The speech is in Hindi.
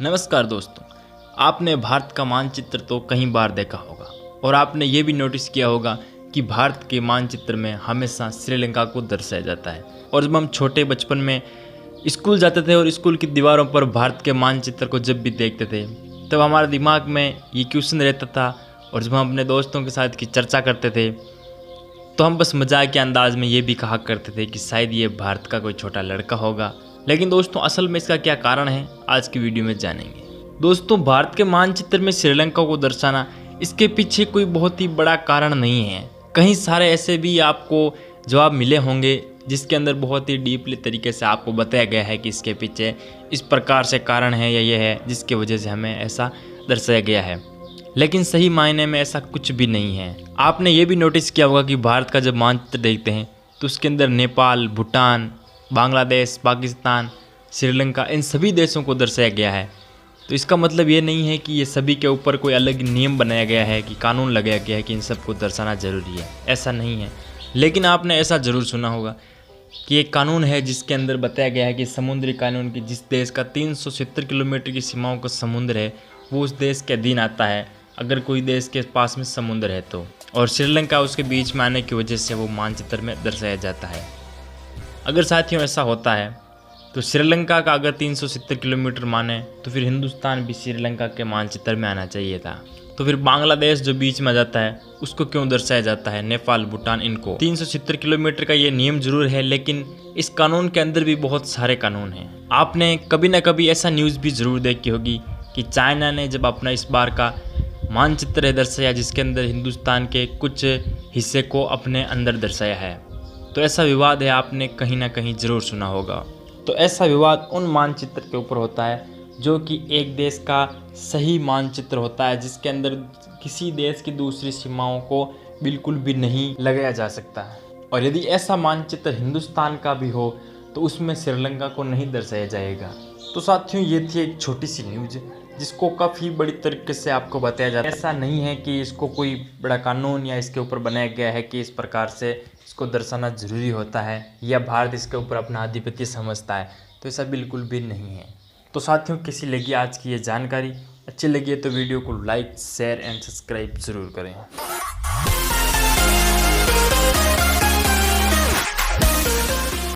नमस्कार दोस्तों, आपने भारत का मानचित्र तो कई बार देखा होगा और आपने ये भी नोटिस किया होगा कि भारत के मानचित्र में हमेशा श्रीलंका को दर्शाया जाता है। और जब हम छोटे बचपन में स्कूल जाते थे और स्कूल की दीवारों पर भारत के मानचित्र को जब भी देखते थे तब हमारे दिमाग में ये क्वेश्चन रहता था। और जब हम अपने दोस्तों के साथ की चर्चा करते थे तो हम बस मजाक के अंदाज में ये भी कहा करते थे कि शायद ये भारत का कोई छोटा लड़का होगा। लेकिन दोस्तों, असल में इसका क्या कारण है, आज की वीडियो में जानेंगे। दोस्तों, भारत के मानचित्र में श्रीलंका को दर्शाना, इसके पीछे कोई बहुत ही बड़ा कारण नहीं है। कई सारे ऐसे भी आपको जवाब मिले होंगे जिसके अंदर बहुत ही डीपली तरीके से आपको बताया गया है कि इसके पीछे इस प्रकार से कारण है या ये है जिसकी वजह से हमें ऐसा दर्शाया गया है। लेकिन सही मायने में ऐसा कुछ भी नहीं है। आपने ये भी नोटिस किया होगा कि भारत का जब मानचित्र देखते हैं तो उसके अंदर नेपाल, भूटान, बांग्लादेश, पाकिस्तान, श्रीलंका, इन सभी देशों को दर्शाया गया है। तो इसका मतलब ये नहीं है कि ये सभी के ऊपर कोई अलग नियम बनाया गया है कि कानून लगाया गया है कि इन सबको दर्शाना ज़रूरी है, ऐसा नहीं है। लेकिन आपने ऐसा ज़रूर सुना होगा कि एक कानून है जिसके अंदर बताया गया है कि समुद्री कानून की जिस देश का 370 किलोमीटर की सीमाओं का समुद्र है वो उस देश के अधीन आता है अगर कोई देश के पास में समुद्र है तो। और श्रीलंका उसके बीच में आने की वजह से वो मानचित्र में दर्शाया जाता है। अगर साथियों ऐसा होता है तो श्रीलंका का अगर 370 किलोमीटर माने तो फिर हिंदुस्तान भी श्रीलंका के मानचित्र में आना चाहिए था। तो फिर बांग्लादेश जो बीच में आ जाता है उसको क्यों दर्शाया जाता है, नेपाल, भूटान, इनको 370 किलोमीटर का ये नियम जरूर है, लेकिन इस कानून के अंदर भी बहुत सारे कानून हैं। आपने कभी ना कभी ऐसा न्यूज़ भी ज़रूर देखी होगी कि चाइना ने जब अपना इस बार का मानचित्र दर्शाया जिसके अंदर हिंदुस्तान के कुछ हिस्से को अपने अंदर दर्शाया है, तो ऐसा विवाद है, आपने कहीं ना कहीं ज़रूर सुना होगा। तो ऐसा विवाद उन मानचित्र के ऊपर होता है जो कि एक देश का सही मानचित्र होता है जिसके अंदर किसी देश की दूसरी सीमाओं को बिल्कुल भी नहीं लगाया जा सकता है। और यदि ऐसा मानचित्र हिंदुस्तान का भी हो तो उसमें श्रीलंका को नहीं दर्शाया जाएगा। तो साथियों, ये थी एक छोटी सी न्यूज़ जिसको काफ़ी बड़ी तरीके से आपको बताया जाता है। ऐसा नहीं है कि इसको कोई बड़ा कानून या इसके ऊपर बनाया गया है कि इस प्रकार से इसको दर्शाना ज़रूरी होता है या भारत इसके ऊपर अपना आधिपत्य समझता है, तो ऐसा बिल्कुल भी नहीं है। तो साथियों, कैसी लगी आज की ये जानकारी? अच्छी लगी है तो वीडियो को लाइक, शेयर एंड सब्सक्राइब ज़रूर करें।